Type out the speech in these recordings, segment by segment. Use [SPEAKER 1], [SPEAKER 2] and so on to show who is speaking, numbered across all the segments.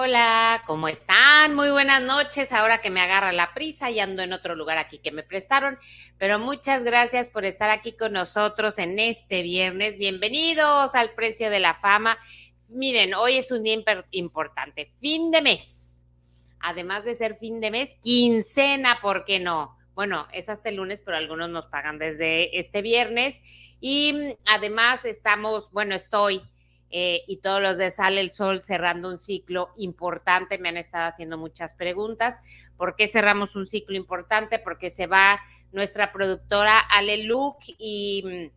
[SPEAKER 1] Hola, ¿cómo están? Muy buenas noches. Ahora que me agarra la prisa y ando en otro lugar aquí que me prestaron, pero muchas gracias por estar aquí con nosotros en este viernes. Bienvenidos al Precio de la Fama. Miren, hoy es un día importante, fin de mes. Además de ser fin de mes, quincena, ¿por qué no? Bueno, es hasta el lunes, pero algunos nos pagan desde este viernes. Y además estoy y todos los de Sale el Sol cerrando un ciclo importante. Me han estado haciendo muchas preguntas. ¿Por qué cerramos un ciclo importante? Porque se va nuestra productora Ale Luke y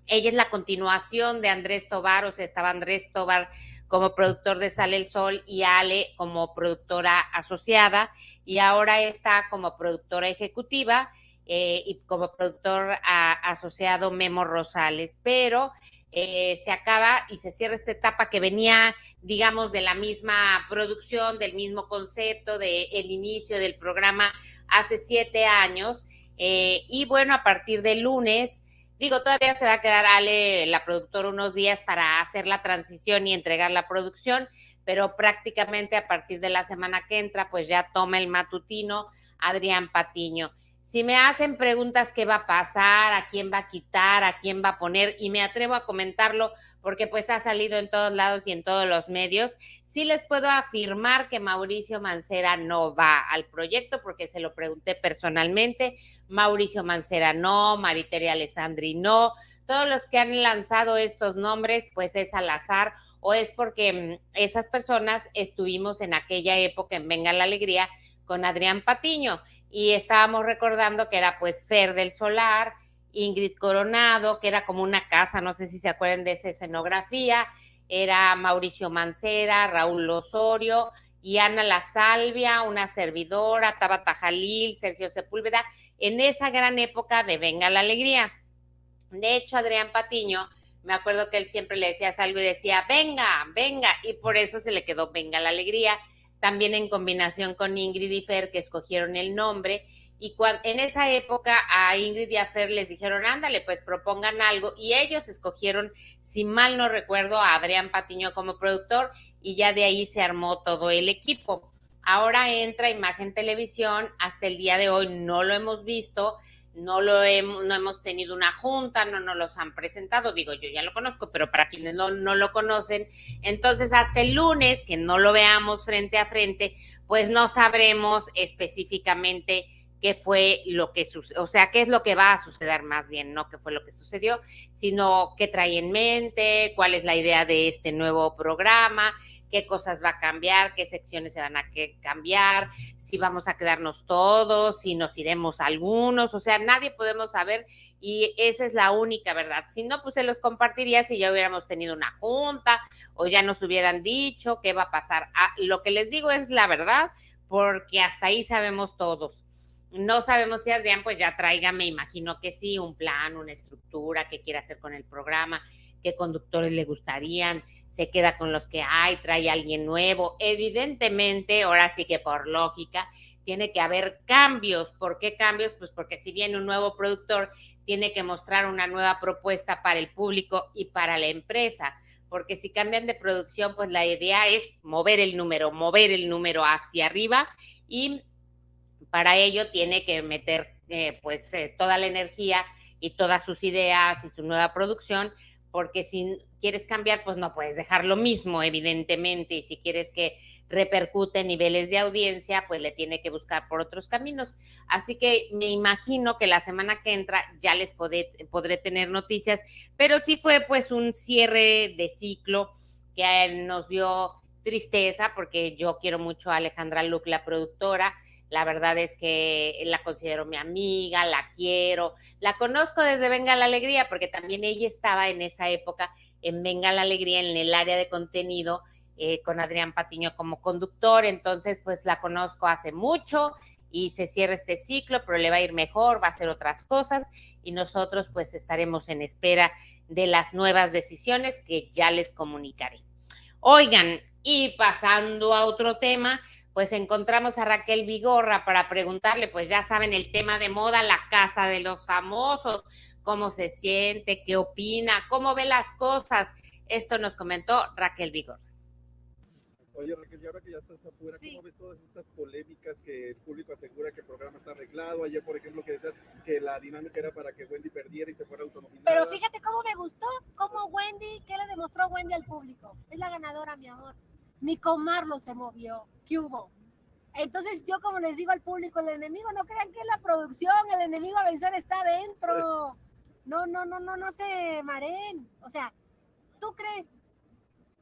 [SPEAKER 1] ella es la continuación de Andrés Tobar, o sea, estaba Andrés Tobar como productor de Sale el Sol y Ale como productora asociada, y ahora está como productora ejecutiva y como productor asociado Memo Rosales, pero se acaba y se cierra esta etapa que venía, digamos, de la misma producción, del mismo concepto, del inicio del programa hace 7 años. Y bueno, a partir del lunes, digo, todavía se va a quedar Ale, la productora, unos días para hacer la transición y entregar la producción, pero prácticamente a partir de la semana que entra, pues ya toma el matutino Adrián Patiño. Si me hacen preguntas qué va a pasar, a quién va a quitar, a quién va a poner, y me atrevo a comentarlo porque pues ha salido en todos lados y en todos los medios, sí les puedo afirmar que Mauricio Mancera no va al proyecto porque se lo pregunté personalmente. Mauricio Mancera no, Maritere Alessandri no, todos los que han lanzado estos nombres pues es al azar o es porque esas personas estuvimos en aquella época en Venga la Alegría con Adrián Patiño y estábamos recordando que era pues Fer del Solar, Ingrid Coronado, que era como una casa, no sé si se acuerdan de esa escenografía, era Mauricio Mancera, Raúl Osorio y Ana La Salvia, una servidora, Tabata Jalil, Sergio Sepúlveda, en esa gran época de Venga la Alegría. De hecho, Adrián Patiño, me acuerdo que él siempre le decía algo y decía, venga, venga, y por eso se le quedó Venga la Alegría, también en combinación con Ingrid y Fer, que escogieron el nombre, y en esa época a Ingrid y a Fer les dijeron, ándale, pues propongan algo, y ellos escogieron, si mal no recuerdo, a Adrián Patiño como productor, y ya de ahí se armó todo el equipo. Ahora entra Imagen Televisión, hasta el día de hoy no lo hemos visto, no hemos tenido una junta, no nos los han presentado, digo, yo ya lo conozco, pero para quienes no lo conocen, entonces hasta el lunes, que no lo veamos frente a frente, pues no sabremos específicamente qué fue lo que sucedió, o sea, qué es lo que va a suceder más bien, no qué fue lo que sucedió, sino qué trae en mente, cuál es la idea de este nuevo programa, qué cosas va a cambiar, qué secciones se van a cambiar, si vamos a quedarnos todos, si nos iremos algunos, o sea, nadie podemos saber y esa es la única verdad. Si no, pues se los compartiría si ya hubiéramos tenido una junta o ya nos hubieran dicho qué va a pasar. Lo que les digo es la verdad, porque hasta ahí sabemos todos. No sabemos si Adrián pues ya traiga, me imagino que sí, un plan, una estructura, qué quiere hacer con el programa, qué conductores le gustarían, se queda con los que hay, trae a alguien nuevo. Evidentemente, ahora sí que por lógica, tiene que haber cambios. ¿Por qué cambios? Pues porque si viene un nuevo productor, tiene que mostrar una nueva propuesta para el público y para la empresa. Porque si cambian de producción, pues la idea es mover el número hacia arriba y para ello tiene que meter toda la energía y todas sus ideas y su nueva producción, porque si quieres cambiar, pues no puedes dejar lo mismo, evidentemente, y si quieres que repercute en niveles de audiencia, pues le tiene que buscar por otros caminos. Así que me imagino que la semana que entra ya les podré tener noticias, pero sí fue pues un cierre de ciclo que nos dio tristeza, porque yo quiero mucho a Alejandra Luc, la productora. La verdad es que la considero mi amiga, la quiero, la conozco desde Venga la Alegría, porque también ella estaba en esa época en Venga la Alegría, en el área de contenido, con Adrián Patiño como conductor, entonces pues la conozco hace mucho y se cierra este ciclo, pero le va a ir mejor, va a hacer otras cosas y nosotros pues estaremos en espera de las nuevas decisiones que ya les comunicaré. Oigan, y pasando a otro tema, pues encontramos a Raquel Vigorra para preguntarle, pues ya saben, el tema de moda, la casa de los famosos, cómo se siente, qué opina, cómo ve las cosas. Esto nos comentó Raquel Vigorra.
[SPEAKER 2] Oye, Raquel, y ahora que ya estás afuera, ¿cómo ves todas estas polémicas que el público asegura que el programa está arreglado? Ayer, por ejemplo, que decías que la dinámica era para que Wendy perdiera y se fuera autonominada.
[SPEAKER 3] Pero fíjate cómo me gustó, cómo Wendy, ¿qué le demostró Wendy al público? Es la ganadora, mi amor. Ni con Marlon se movió. ¿Qué hubo? Entonces yo como les digo al público, el enemigo, no crean que es la producción, el enemigo a vencer está adentro. No se mareen. O sea, ¿tú crees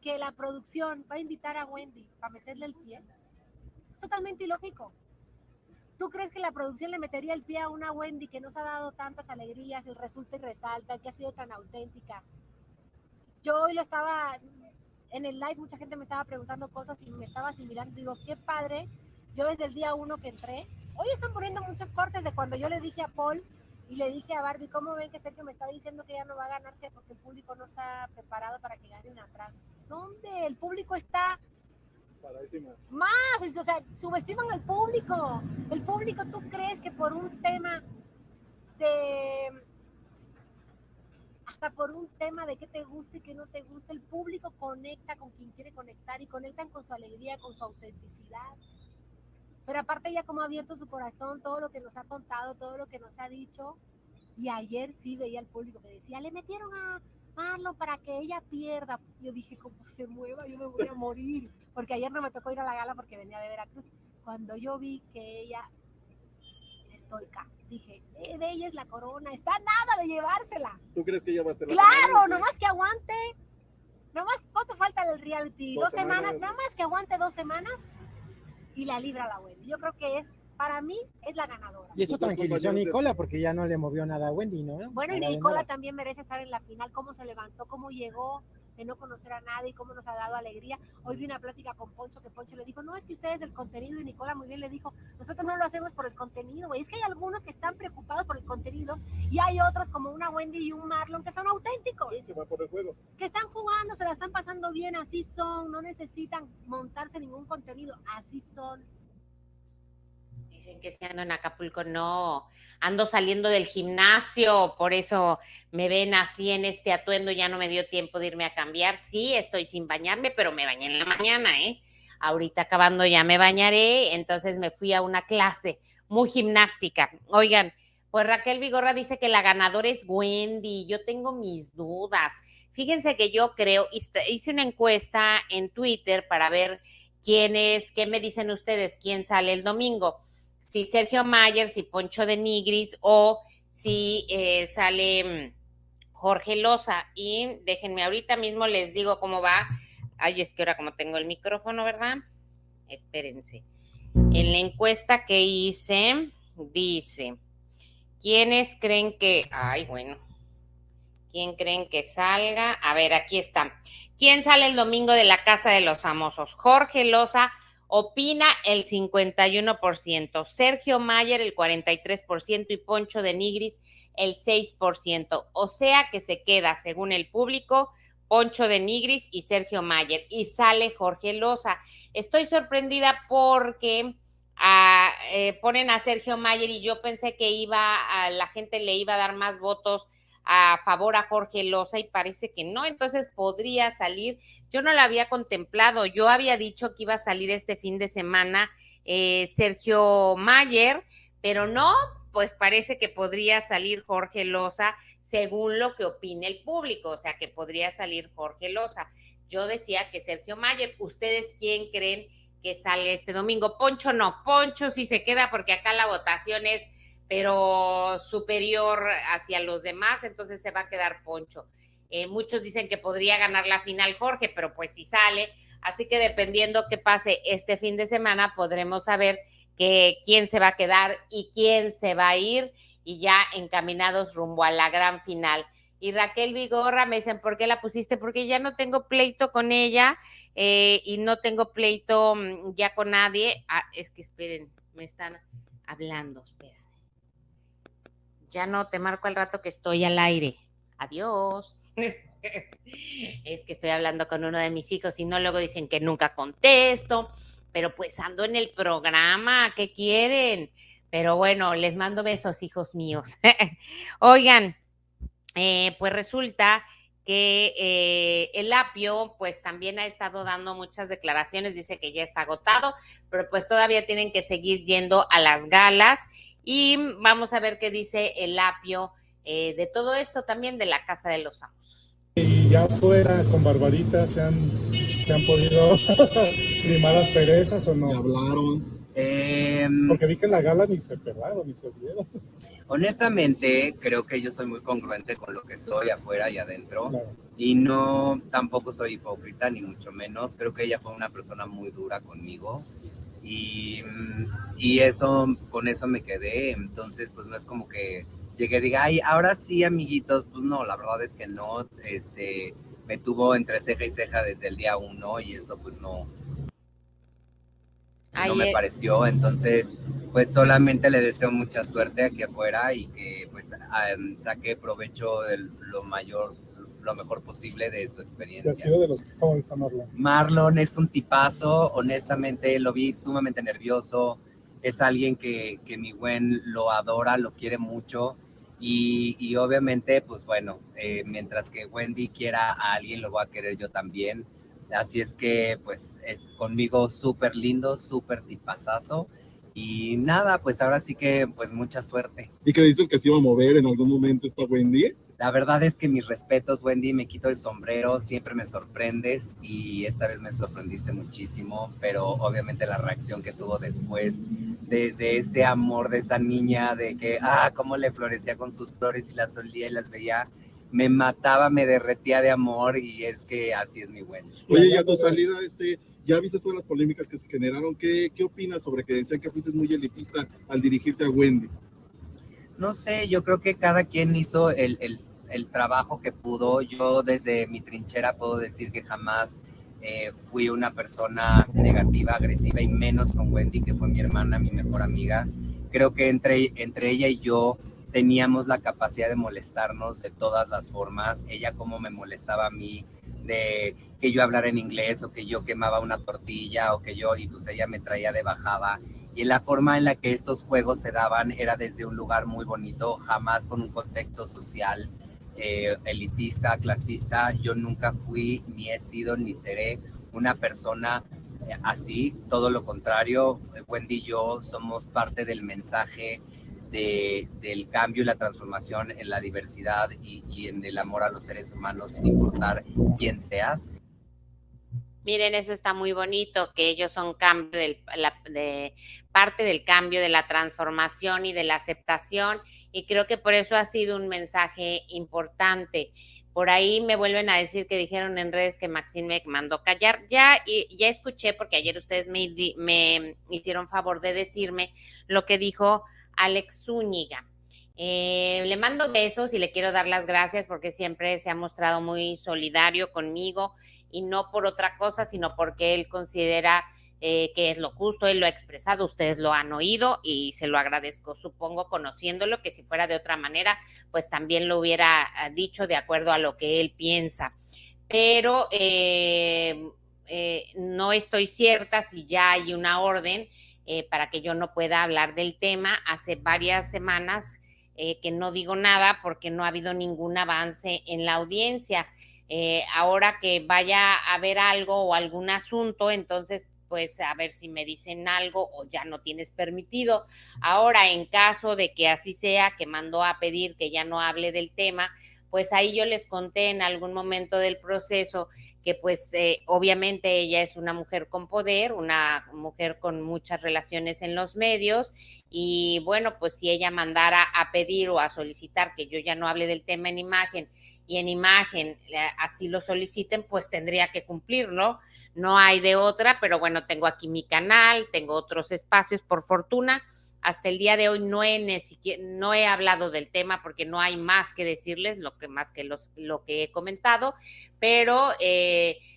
[SPEAKER 3] que la producción va a invitar a Wendy para meterle el pie? Es totalmente ilógico. ¿Tú crees que la producción le metería el pie a una Wendy que nos ha dado tantas alegrías y resulta y resalta, que ha sido tan auténtica? Yo hoy lo estaba en el live, mucha gente me estaba preguntando cosas y me estaba asimilando. Digo, qué padre. Yo desde el día 1 que entré, hoy están poniendo muchos cortes de cuando yo le dije a Paul y le dije a Barbie, ¿cómo ven que Sergio me está diciendo que ya no va a ganar que porque el público no está preparado para que gane una trans? ¿Dónde? El público está más, o sea, subestiman al público. El público, ¿tú crees que por un tema de hasta por un tema de qué te gusta y qué no te gusta, el público conecta con quien quiere conectar y conectan con su alegría, con su autenticidad? Pero aparte ella como ha abierto su corazón, todo lo que nos ha contado, todo lo que nos ha dicho, y ayer sí veía al público que decía, le metieron a Marlon para que ella pierda. Yo dije, como se mueva, yo me voy a morir, porque ayer no me tocó ir a la gala porque venía de Veracruz. Cuando yo vi que ella estoica, dije, de ella es la corona, está nada de llevársela.
[SPEAKER 2] ¿Tú crees que ella va a ser la
[SPEAKER 3] Claro,
[SPEAKER 2] corona?
[SPEAKER 3] nomás que aguante. Nomás, ¿cuánto falta el reality? 2 semanas, nada más que aguante 2 semanas y la libra la Wendy. Yo creo que es, para mí, es la ganadora.
[SPEAKER 4] Y eso tranquilizó a Nicola porque ya no le movió nada a Wendy, ¿no?
[SPEAKER 3] Bueno, y Nicola también merece estar en la final, cómo se levantó, cómo llegó de no conocer a nadie, cómo nos ha dado alegría. Hoy vi una plática con Poncho, que Poncho le dijo, no, es que ustedes el contenido, y Nicola muy bien le dijo, nosotros no lo hacemos por el contenido, güey, es que hay algunos que están preocupados por el contenido y hay otros como una Wendy y un Marlon que son auténticos.
[SPEAKER 2] Sí, que van por el juego.
[SPEAKER 3] Que están jugando, se la están pasando bien, así son, no necesitan montarse ningún contenido, así son.
[SPEAKER 1] Dicen que si ando en Acapulco, no, ando saliendo del gimnasio, por eso me ven así en este atuendo, ya no me dio tiempo de irme a cambiar. Sí, estoy sin bañarme, pero me bañé en la mañana, ¿eh? Ahorita acabando ya me bañaré, entonces me fui a una clase muy gimnástica. Oigan, pues Raquel Vigorra dice que la ganadora es Wendy, yo tengo mis dudas. Fíjense que yo creo, hice una encuesta en Twitter para ver quién es, qué me dicen ustedes, quién sale el domingo. Si Sergio Mayer, si Poncho de Nigris o si sale Jorge Loza. Y déjenme, ahorita mismo les digo cómo va. Ay, es que ahora como tengo el micrófono, ¿verdad? Espérense. En la encuesta que hice, dice, ¿quiénes creen que, ay, bueno, quién creen que salga? A ver, aquí está. ¿Quién sale el domingo de la Casa de los Famosos? Jorge Loza opina el 51%, Sergio Mayer el 43% y Poncho de Nigris el 6%. O sea que se queda, según el público, Poncho de Nigris y Sergio Mayer. Y sale Jorge Loza. Estoy sorprendida porque ponen a Sergio Mayer y yo pensé que la gente le iba a dar más votos a favor a Jorge Loza y parece que no, entonces podría salir. Yo no la había contemplado, yo había dicho que iba a salir este fin de semana Sergio Mayer, pero no, pues parece que podría salir Jorge Loza según lo que opine el público, o sea que podría salir Jorge Loza. Yo decía que Sergio Mayer. ¿Ustedes quién creen que sale este domingo? Poncho no, Poncho sí se queda porque acá la votación es pero superior hacia los demás, entonces se va a quedar Poncho. Muchos dicen que podría ganar la final Jorge, pero pues si sale, así que dependiendo qué pase este fin de semana, podremos saber quién se va a quedar y quién se va a ir, y ya encaminados rumbo a la gran final. Y Raquel Vigorra, me dicen, ¿por qué la pusiste? Porque ya no tengo pleito con ella y no tengo pleito ya con nadie. Es que esperen, me están hablando, espera. Ya no, te marco al rato que estoy al aire. Adiós. Es que estoy hablando con uno de mis hijos y no, luego dicen que nunca contesto, pero pues ando en el programa, ¿qué quieren? Pero bueno, les mando besos, hijos míos. Oigan, pues resulta que el Apio pues también ha estado dando muchas declaraciones, dice que ya está agotado, pero pues todavía tienen que seguir yendo a las galas y vamos a ver qué dice el Apio de todo esto también de la Casa de los Famosos.
[SPEAKER 5] Y ya fuera con Barbarita se han podido limar las perezas o no.
[SPEAKER 2] ¿Me hablaron?
[SPEAKER 5] Porque vi que en la gala ni se pelaron, ni se vieron.
[SPEAKER 6] Honestamente, creo que yo soy muy congruente con lo que soy afuera y adentro.
[SPEAKER 5] Claro.
[SPEAKER 6] Y no, tampoco soy hipócrita, ni mucho menos. Creo que ella fue una persona muy dura conmigo. Y eso, con eso me quedé. Entonces, pues no es como que llegué y diga, ay, ahora sí, amiguitos. Pues no, la verdad es que no. Me tuvo entre ceja y ceja desde el día 1 y eso pues no me pareció. Entonces, pues solamente le deseo mucha suerte aquí afuera y que pues saque provecho de lo mejor posible de su experiencia.
[SPEAKER 5] ¿Y ha sido de los cómo está Marlon?
[SPEAKER 6] Marlon es un tipazo, honestamente lo vi sumamente nervioso, es alguien que mi Gwen lo adora, lo quiere mucho y obviamente pues bueno, mientras que Wendy quiera a alguien lo voy a querer yo también. Así es que pues es conmigo súper lindo, súper tipazazo y nada, pues ahora sí que pues mucha suerte.
[SPEAKER 2] ¿Y creíste que se iba a mover en algún momento esta Wendy?
[SPEAKER 6] La verdad es que mis respetos, Wendy, me quito el sombrero, siempre me sorprendes y esta vez me sorprendiste muchísimo, pero obviamente la reacción que tuvo después de ese amor de esa niña, de que, cómo le florecía con sus flores y las olía y las veía, me mataba, me derretía de amor y es que así es mi Wendy.
[SPEAKER 2] Oye, y a tu salida, ya viste todas las polémicas que se generaron, ¿qué opinas sobre que decían que fuiste muy elitista al dirigirte a Wendy?
[SPEAKER 6] No sé, yo creo que cada quien hizo el trabajo que pudo. Yo desde mi trinchera puedo decir que jamás fui una persona negativa, agresiva y menos con Wendy, que fue mi hermana, mi mejor amiga. Creo que entre ella y yo teníamos la capacidad de molestarnos de todas las formas. Ella como me molestaba a mí de que yo hablara en inglés o que yo quemaba una tortilla y pues ella me traía de bajada. Y la forma en la que estos juegos se daban era desde un lugar muy bonito, jamás con un contexto social elitista, clasista. Yo nunca fui, ni he sido, ni seré una persona así, todo lo contrario. Wendy y yo somos parte del mensaje del cambio y la transformación en la diversidad y en el amor a los seres humanos, sin importar quién seas.
[SPEAKER 1] Miren, eso está muy bonito, que ellos son parte del cambio, de la transformación y de la aceptación, y creo que por eso ha sido un mensaje importante. Por ahí me vuelven a decir que dijeron en redes que Maxine me mandó callar. Ya escuché, porque ayer ustedes me hicieron favor de decirme lo que dijo Alex Zúñiga. Le mando besos y le quiero dar las gracias porque siempre se ha mostrado muy solidario conmigo y no por otra cosa, sino porque él considera que es lo justo, él lo ha expresado, ustedes lo han oído y se lo agradezco, supongo, conociéndolo, que si fuera de otra manera, pues también lo hubiera dicho de acuerdo a lo que él piensa. Pero no estoy cierta si ya hay una orden para que yo no pueda hablar del tema. Hace varias semanas que no digo nada porque no ha habido ningún avance en la audiencia. Ahora que vaya a haber algo o algún asunto, entonces pues a ver si me dicen algo o ya no tienes permitido. Ahora, en caso de que así sea, que mandó a pedir que ya no hable del tema, pues ahí yo les conté en algún momento del proceso que pues obviamente ella es una mujer con poder, una mujer con muchas relaciones en los medios y bueno, pues si ella mandara a pedir o a solicitar que yo ya no hable del tema en imagen y en imagen así lo soliciten, pues tendría que cumplirlo, no hay de otra, pero bueno, tengo aquí mi canal, tengo otros espacios por fortuna. Hasta el día de hoy no he hablado del tema porque no hay más que decirles, lo que he comentado, pero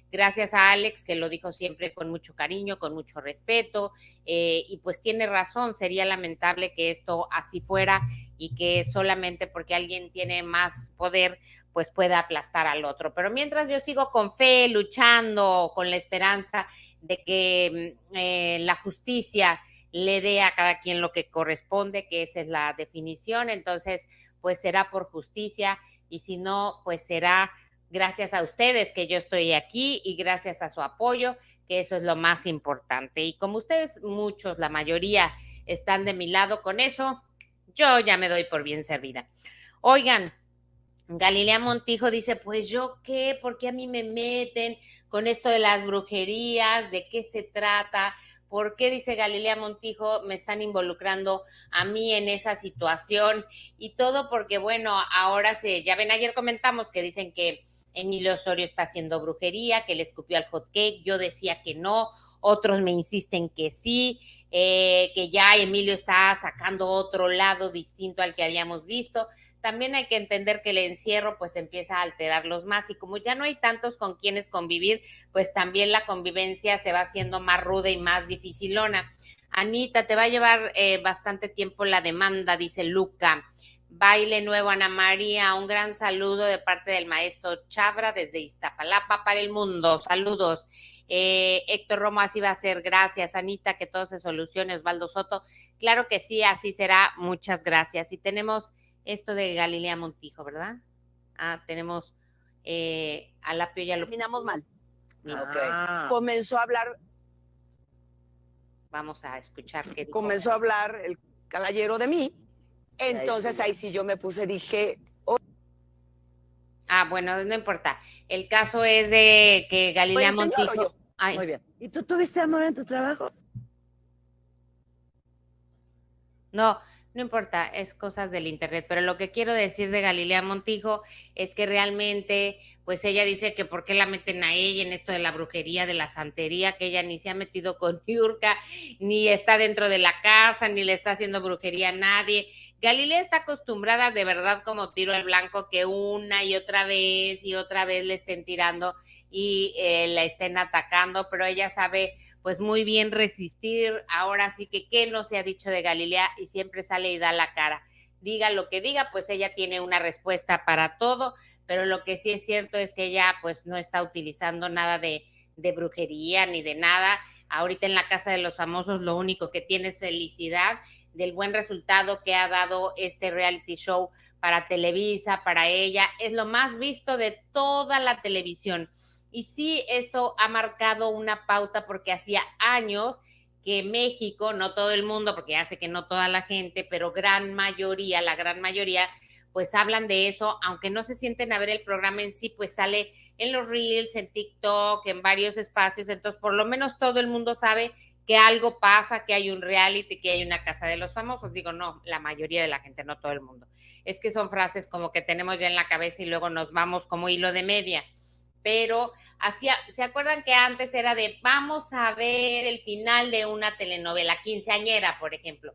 [SPEAKER 1] gracias a Alex, que lo dijo siempre con mucho cariño, con mucho respeto, y pues tiene razón, sería lamentable que esto así fuera y que solamente porque alguien tiene más poder, pues pueda aplastar al otro. Pero mientras yo sigo con fe, luchando, con la esperanza de que la justicia le dé a cada quien lo que corresponde, que esa es la definición, entonces pues será por justicia y si no, pues será gracias a ustedes que yo estoy aquí y gracias a su apoyo, que eso es lo más importante. Y como ustedes, muchos, la mayoría, están de mi lado con eso, yo ya me doy por bien servida. Oigan, Galilea Montijo dice, pues yo qué, ¿por qué a mí me meten con esto de las brujerías? ¿De qué se trata? ¿Por qué, dice Galilea Montijo, me están involucrando a mí en esa situación? Y todo porque, bueno, ahora ya ven, ayer comentamos que dicen que Emilio Osorio está haciendo brujería, que le escupió al hot cake, yo decía que no, otros me insisten que sí, que ya Emilio está sacando otro lado distinto al que habíamos visto. También hay que entender que el encierro pues empieza a alterarlos más y como ya no hay tantos con quienes convivir, pues también la convivencia se va haciendo más ruda y más dificilona. Anita, te va a llevar bastante tiempo la demanda, dice Luca. Baile nuevo, Ana María, un gran saludo de parte del maestro Chabra desde Iztapalapa para el mundo. Saludos. Héctor Romo, así va a ser. Gracias, Anita, que todo se solucione. Osvaldo Soto, claro que sí, así será. Muchas gracias. Y tenemos esto de Galilea Montijo, ¿verdad? Tenemos a Lapio ya lo
[SPEAKER 7] terminamos mal.
[SPEAKER 1] Okay.
[SPEAKER 7] Comenzó a hablar.
[SPEAKER 1] Vamos a escuchar qué dijo.
[SPEAKER 7] Comenzó a hablar el caballero de mí. Entonces ahí sí yo me puse, dije.
[SPEAKER 1] Bueno, no importa. El caso es de que Galilea Montijo.
[SPEAKER 7] Muy bien. ¿Y tú tuviste amor en tu trabajo?
[SPEAKER 1] No importa, es cosas del internet, pero lo que quiero decir de Galilea Montijo es que realmente, pues ella dice que por qué la meten a ella en esto de la brujería, de la santería, que ella ni se ha metido con Niurka, ni está dentro de la casa, ni le está haciendo brujería a nadie. Galilea está acostumbrada de verdad como tiro al blanco que una y otra vez le estén tirando y la estén atacando, pero ella sabe pues muy bien resistir. Ahora sí que qué no se ha dicho de Galilea y siempre sale y da la cara. Diga lo que diga, pues ella tiene una respuesta para todo, pero lo que sí es cierto es que ella pues no está utilizando nada de brujería ni de nada. Ahorita en la Casa de los Famosos lo único que tiene es felicidad del buen resultado que ha dado este reality show para Televisa, para ella. Es lo más visto de toda la televisión. Y sí, esto ha marcado una pauta porque hacía años que México, no todo el mundo, porque ya sé que no toda la gente, pero la gran mayoría, pues hablan de eso, aunque no se sienten a ver el programa en sí, pues sale en los Reels, en TikTok, en varios espacios, entonces por lo menos todo el mundo sabe que algo pasa, que hay un reality, que hay una Casa de los Famosos. Digo, no, la mayoría de la gente, no todo el mundo. Es que son frases como que tenemos ya en la cabeza y luego nos vamos como hilo de media. Pero ¿se acuerdan que antes era de vamos a ver el final de una telenovela quinceañera, por ejemplo?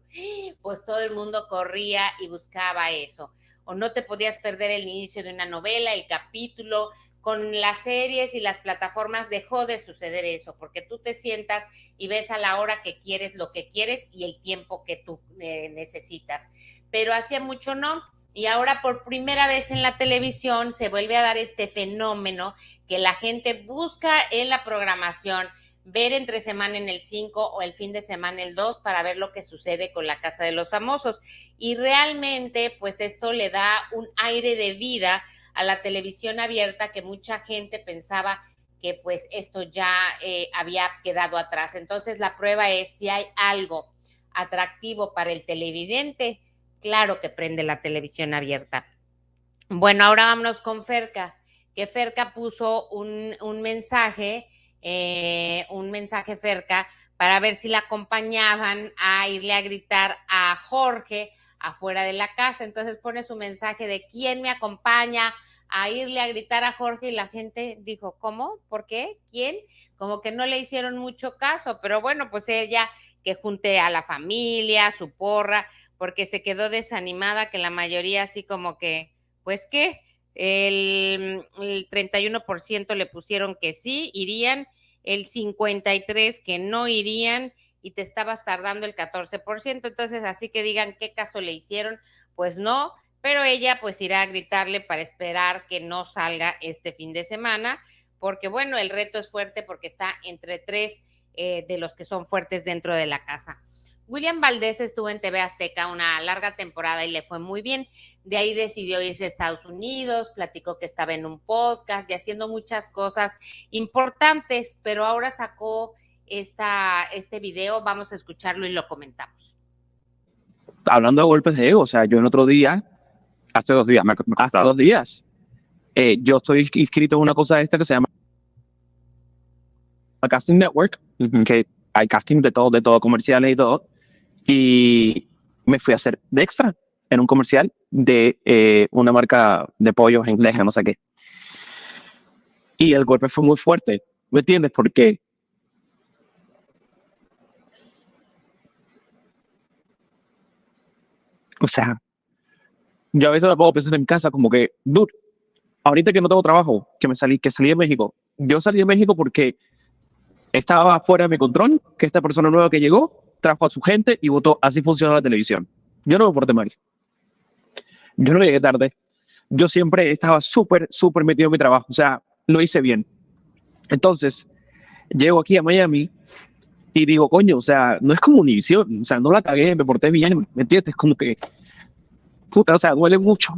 [SPEAKER 1] Pues todo el mundo corría y buscaba eso. O no te podías perder el inicio de una novela, el capítulo. Con las series y las plataformas dejó de suceder eso, porque tú te sientas y ves a la hora que quieres lo que quieres y el tiempo que tú necesitas. Pero hacía mucho no. Y ahora por primera vez en la televisión se vuelve a dar este fenómeno que la gente busca en la programación, ver entre semana en el 5 o el fin de semana el 2 para ver lo que sucede con la Casa de los Famosos. Y realmente, pues esto le da un aire de vida a la televisión abierta que mucha gente pensaba que pues esto ya había quedado atrás. Entonces la prueba es si hay algo atractivo para el televidente, claro que prende la televisión abierta. Bueno, ahora vámonos con Ferca, que Ferca puso un mensaje Ferca, para ver si la acompañaban a irle a gritar a Jorge afuera de la casa. Entonces pone su mensaje de ¿quién me acompaña a irle a gritar a Jorge? Y la gente dijo, ¿cómo? ¿Por qué? ¿Quién? Como que no le hicieron mucho caso, pero bueno, pues ella que junte a la familia, su porra, porque se quedó desanimada, que la mayoría así como que, pues qué, el 31% le pusieron que sí, irían, el 53% que no irían, y te estabas tardando el 14%, entonces así que digan qué caso le hicieron, pues no, pero ella pues irá a gritarle para esperar que no salga este fin de semana, porque bueno, el reto es fuerte porque está entre tres de los que son fuertes dentro de la casa. William Valdés estuvo en TV Azteca una larga temporada y le fue muy bien. De ahí decidió irse a Estados Unidos, platicó que estaba en un podcast y haciendo muchas cosas importantes, pero ahora sacó este video, vamos a escucharlo y lo comentamos.
[SPEAKER 8] Hablando de golpes de ego, o sea, yo en otro día, hace 2 días, yo estoy inscrito en una cosa esta que se llama Casting Network, que hay casting de todo, comerciales y todo, y me fui a hacer de extra en un comercial de una marca de pollos inglesa, no sé qué. Y el golpe fue muy fuerte, ¿me entiendes? Porque o sea, yo a veces me puedo pensar en casa como que, dude, ahorita que no tengo trabajo, que salí de México, yo salí de México porque estaba fuera de mi control, que esta persona nueva que llegó trajo a su gente y votó. Así funciona la televisión. Yo no me porté mal. Yo no llegué tarde. Yo siempre estaba súper metido en mi trabajo. O sea, lo hice bien. Entonces, llego aquí a Miami y digo, coño, o sea, no es como Univision. O sea, no la cagué, me porté bien, ¿me entiendes? Como que, puta, o sea, duele mucho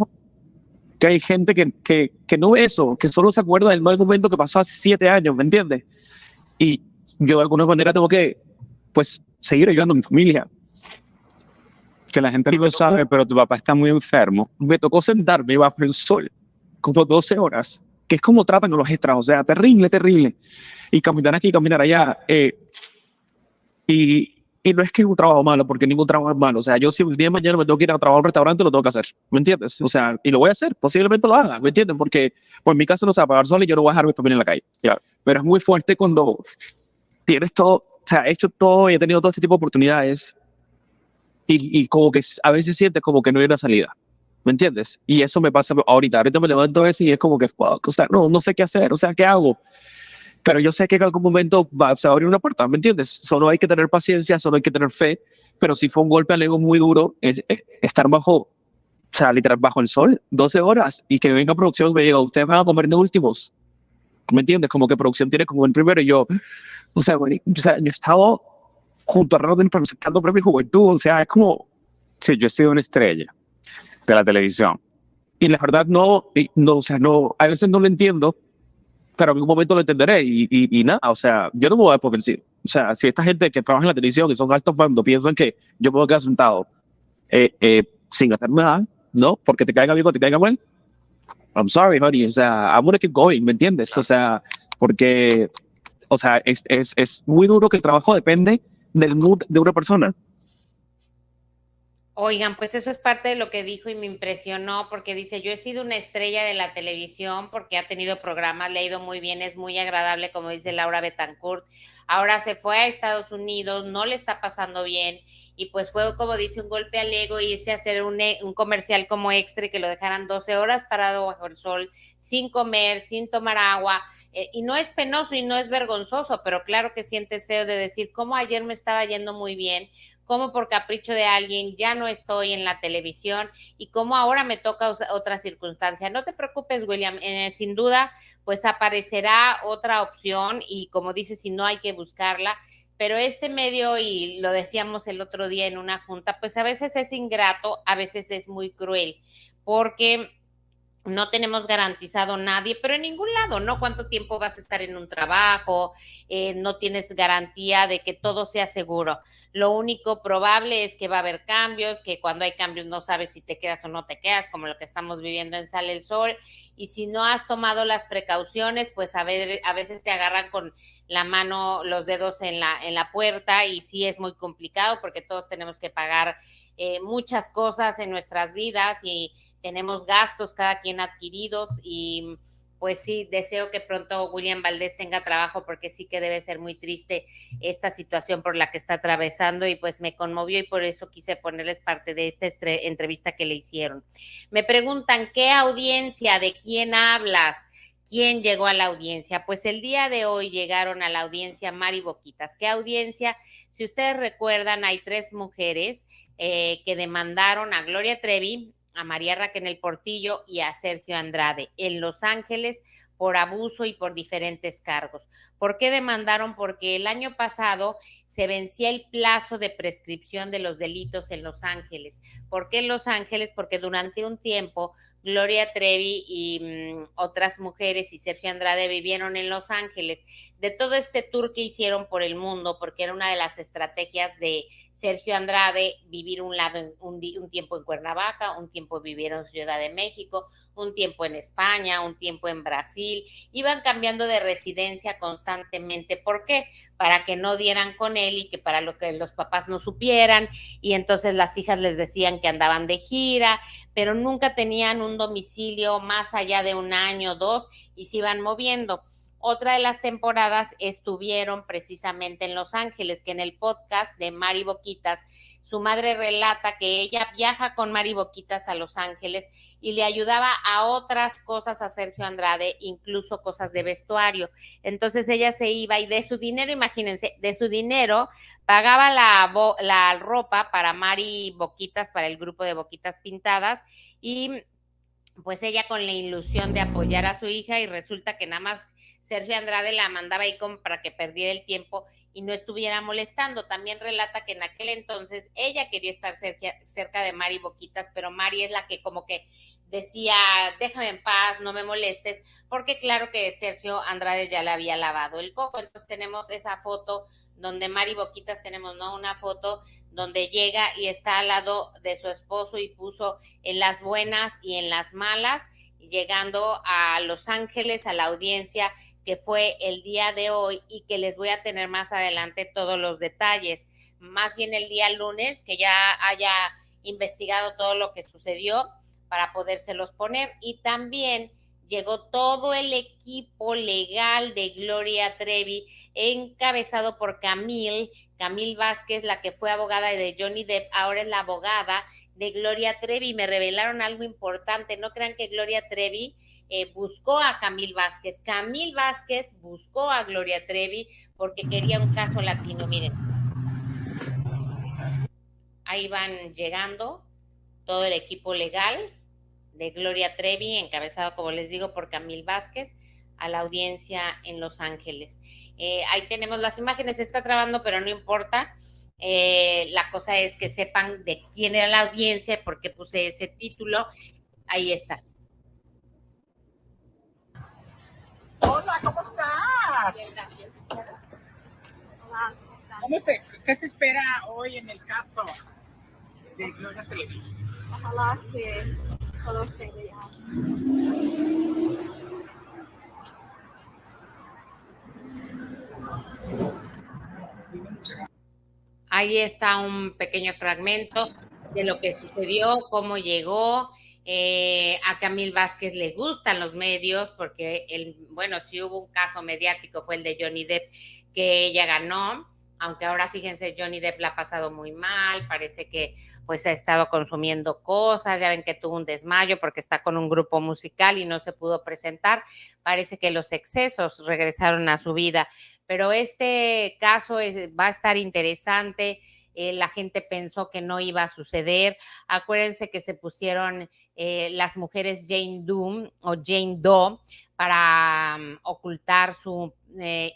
[SPEAKER 8] que hay gente que no ve eso, que solo se acuerda del mal momento que pasó hace 7 años, ¿me entiendes? Y yo de alguna manera tengo que, pues, seguir ayudando a mi familia.
[SPEAKER 9] Que la gente no lo sabe, pero tu papá está muy enfermo.
[SPEAKER 8] Me tocó sentarme bajo el sol como 12 horas, que es como tratan a los extras, o sea, terrible. Y caminar aquí, caminar allá. Y no es que es un trabajo malo, porque ningún trabajo es malo. O sea, yo si el día de mañana me tengo que ir a trabajar a un restaurante, lo tengo que hacer, ¿me entiendes? O sea, y lo voy a hacer, posiblemente lo haga, ¿me entiendes? Porque pues en mi casa no se va a pagar sol y yo no voy a dejar a mi familia en la calle.
[SPEAKER 9] Claro.
[SPEAKER 8] Pero es muy fuerte cuando tienes todo, o sea, he hecho todo y he tenido todo este tipo de oportunidades y como que a veces sientes como que no hay una salida, ¿me entiendes? Y eso me pasa ahorita me levanto a veces y es como que, fuck, o sea, no sé qué hacer, o sea, ¿qué hago? Pero yo sé que en algún momento se va a abrir una puerta, ¿me entiendes? Solo hay que tener paciencia, solo hay que tener fe, pero si fue un golpe al ego muy duro, es estar bajo, o sea, literal, bajo el sol, 12 horas, y que venga producción y me diga, ustedes van a comer de últimos, ¿me entiendes? Como que producción tiene como el primero y yo, o sea, yo he estado junto a Rodney presentando premios juventud, o sea, es como...
[SPEAKER 9] Sí, yo he sido una estrella de la televisión.
[SPEAKER 8] Y la verdad o sea, a veces no lo entiendo, pero en algún momento lo entenderé y nada, o sea, yo no me voy a dar por vencido. O sea, si esta gente que trabaja en la televisión, que son altos mandos, piensan que yo me voy a quedar sentado sin hacer nada, ¿no? Porque te caiga bien o te caiga mal. I'm sorry, honey, o sea, I'm gonna keep going, ¿me entiendes? O sea, porque, o sea, es muy duro que el trabajo depende del mood de una persona.
[SPEAKER 1] Oigan, pues eso es parte de lo que dijo y me impresionó porque dice, yo he sido una estrella de la televisión porque ha tenido programas, le ha ido muy bien, es muy agradable, como dice Laura Betancourt. Ahora se fue a Estados Unidos, no le está pasando bien y pues fue, como dice, un golpe al ego irse a hacer un comercial como extra y que lo dejaran 12 horas parado bajo el sol, sin comer, sin tomar agua. Y no es penoso y no es vergonzoso, pero claro que sientes feo de decir, cómo ayer me estaba yendo muy bien, cómo por capricho de alguien ya no estoy en la televisión y cómo ahora me toca otra circunstancia. No te preocupes, William, sin duda, pues aparecerá otra opción y como dices, si no hay que buscarla, pero este medio, y lo decíamos el otro día en una junta, pues a veces es ingrato, a veces es muy cruel, porque no tenemos garantizado nadie, pero en ningún lado, ¿no? ¿Cuánto tiempo vas a estar en un trabajo? No tienes garantía de que todo sea seguro. Lo único probable es que va a haber cambios, que cuando hay cambios no sabes si te quedas o no te quedas, como lo que estamos viviendo en Sale el Sol. Y si no has tomado las precauciones, pues a veces te agarran con la mano, los dedos en la puerta y sí es muy complicado porque todos tenemos que pagar muchas cosas en nuestras vidas y tenemos gastos cada quien adquiridos y pues sí, deseo que pronto William Valdés tenga trabajo porque sí que debe ser muy triste esta situación por la que está atravesando y pues me conmovió y por eso quise ponerles parte de esta entrevista que le hicieron. Me preguntan, ¿qué audiencia? ¿De quién hablas? ¿Quién llegó a la audiencia? Pues el día de hoy llegaron a la audiencia Mari Boquitas. ¿Qué audiencia? Si ustedes recuerdan, hay 3 mujeres que demandaron a Gloria Trevi, a María Raquel Portillo y a Sergio Andrade en Los Ángeles por abuso y por diferentes cargos. ¿Por qué demandaron? Porque el año pasado se vencía el plazo de prescripción de los delitos en Los Ángeles. ¿Por qué en Los Ángeles? Porque durante un tiempo Gloria Trevi y otras mujeres y Sergio Andrade vivieron en Los Ángeles. De todo este tour que hicieron por el mundo, porque era una de las estrategias de Sergio Andrade, vivir un tiempo en Cuernavaca, un tiempo vivieron en Ciudad de México, un tiempo en España, un tiempo en Brasil, iban cambiando de residencia constantemente. ¿Por qué? Para que no dieran con él y que para lo que los papás no supieran, y entonces las hijas les decían que andaban de gira, pero nunca tenían un domicilio más allá de 1 año o 2 y se iban moviendo. Otra de las temporadas estuvieron precisamente en Los Ángeles, que en el podcast de Mari Boquitas, su madre relata que ella viaja con Mari Boquitas a Los Ángeles y le ayudaba a otras cosas a Sergio Andrade, incluso cosas de vestuario. Entonces ella se iba y de su dinero, imagínense, de su dinero pagaba la ropa para Mari Boquitas, para el grupo de Boquitas Pintadas, y pues ella con la ilusión de apoyar a su hija, y resulta que nada más Sergio Andrade la mandaba ahí como para que perdiera el tiempo y no estuviera molestando. También relata que en aquel entonces ella quería estar cerca de Mari Boquitas, pero Mari es la que como que decía, déjame en paz, no me molestes, porque claro que Sergio Andrade ya le había lavado el coco. Entonces tenemos esa foto donde Mari Boquitas, tenemos, ¿no?, una foto donde llega y está al lado de su esposo y puso en las buenas y en las malas, llegando a Los Ángeles, a la audiencia que fue el día de hoy y que les voy a tener más adelante todos los detalles. Más bien el día lunes, que ya haya investigado todo lo que sucedió para podérselos poner. Y también llegó todo el equipo legal de Gloria Trevi, encabezado por Camille Vázquez, la que fue abogada de Johnny Depp, ahora es la abogada de Gloria Trevi. Me revelaron algo importante, no crean que Gloria Trevi buscó a Camille Vázquez. Camille Vázquez buscó a Gloria Trevi porque quería un caso latino. Miren, ahí van llegando todo el equipo legal de Gloria Trevi, encabezado, como les digo, por Camille Vázquez, a la audiencia en Los Ángeles. Ahí tenemos las imágenes, se está trabando, pero no importa. La cosa es que sepan de quién era la audiencia, porque puse ese título. Ahí está.
[SPEAKER 10] Hola, ¿cómo estás?
[SPEAKER 3] Bien, gracias.
[SPEAKER 10] Hola, ¿qué se espera hoy en el caso de Gloria Trevi?
[SPEAKER 3] Ojalá que todo esté bien.
[SPEAKER 1] Ahí está un pequeño fragmento de lo que sucedió, cómo llegó. A Camille Vázquez le gustan los medios porque, si hubo un caso mediático fue el de Johnny Depp, que ella ganó, aunque ahora fíjense, Johnny Depp la ha pasado muy mal, parece que pues ha estado consumiendo cosas, ya ven que tuvo un desmayo porque está con un grupo musical y no se pudo presentar, parece que los excesos regresaron a su vida, pero este caso va a estar interesante. La gente pensó que no iba a suceder. Acuérdense que se pusieron las mujeres Jane Doe para ocultar su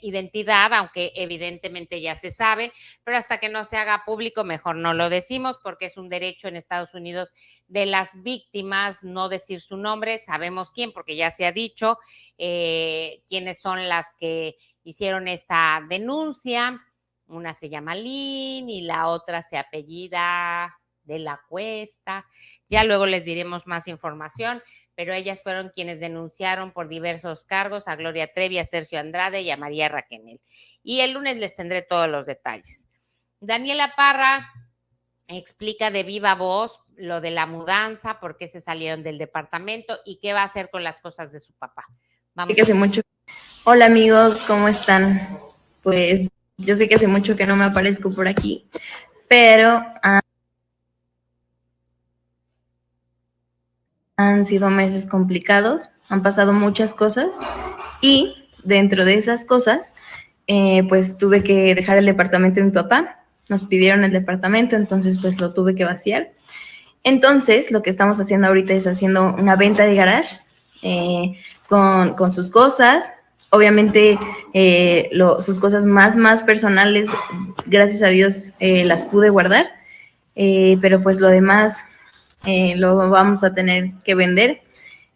[SPEAKER 1] identidad, aunque evidentemente ya se sabe, pero hasta que no se haga público mejor no lo decimos, porque es un derecho en Estados Unidos de las víctimas no decir su nombre. Sabemos quién, porque ya se ha dicho quiénes son las que hicieron esta denuncia. Una se llama Lynn y la otra se apellida de la Cuesta. Ya luego les diremos más información, pero ellas fueron quienes denunciaron por diversos cargos a Gloria Trevi, a Sergio Andrade y a María Raquenel. Y el lunes les tendré todos los detalles. Daniela Parra explica de viva voz lo de la mudanza, por qué se salieron del departamento y qué va a hacer con las cosas de su papá. Vamos.
[SPEAKER 11] Que hace mucho. Hola amigos, ¿cómo están? Pues yo sé que hace mucho que no me aparezco por aquí, pero han sido meses complicados, han pasado muchas cosas y dentro de esas cosas, pues tuve que dejar el departamento de mi papá. Nos pidieron el departamento, entonces pues lo tuve que vaciar. Entonces lo que estamos haciendo ahorita es haciendo una venta de garage con sus cosas. Obviamente sus cosas más personales, gracias a Dios, las pude guardar, pero pues lo demás lo vamos a tener que vender.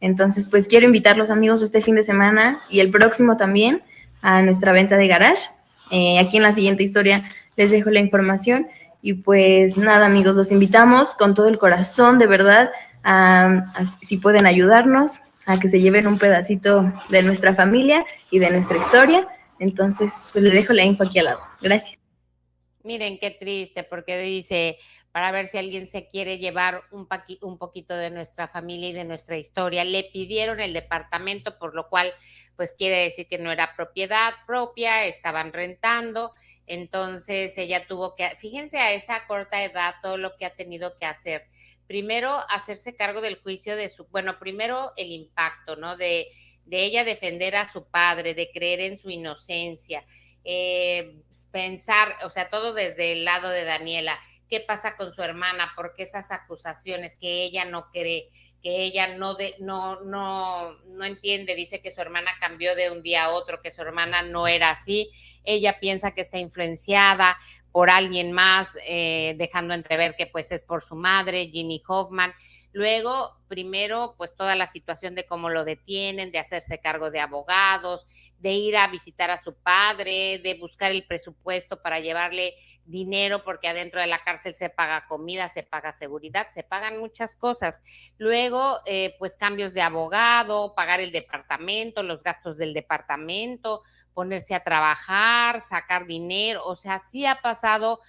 [SPEAKER 11] Entonces, pues quiero invitarlos, amigos, este fin de semana y el próximo también a nuestra venta de garage. Aquí en la siguiente historia les dejo la información. Y pues nada, amigos, los invitamos con todo el corazón, de verdad, si pueden ayudarnos, a que se lleven un pedacito de nuestra familia y de nuestra historia. Entonces, pues les dejo la info aquí al lado. Gracias.
[SPEAKER 1] Miren qué triste, porque dice, para ver si alguien se quiere llevar un poquito de nuestra familia y de nuestra historia. Le pidieron el departamento, por lo cual, pues quiere decir que no era propiedad propia, estaban rentando. Entonces ella tuvo que, fíjense a esa corta edad, todo lo que ha tenido que hacer. Primero, hacerse cargo del juicio de primero el impacto, ¿no? De ella defender a su padre, de creer en su inocencia, pensar, o sea, todo desde el lado de Daniela. ¿Qué pasa con su hermana? ¿Por qué esas acusaciones que ella no cree? Que ella no entiende, dice que su hermana cambió de un día a otro, que su hermana no era así. Ella piensa que está influenciada por alguien más, dejando entrever que pues es por su madre, Ginny Hoffman. Luego, primero, pues toda la situación de cómo lo detienen, de hacerse cargo de abogados, de ir a visitar a su padre, de buscar el presupuesto para llevarle dinero, porque adentro de la cárcel se paga comida, se paga seguridad, se pagan muchas cosas. Luego, pues cambios de abogado, pagar el departamento, los gastos del departamento, ponerse a trabajar, sacar dinero, o sea, sí ha pasado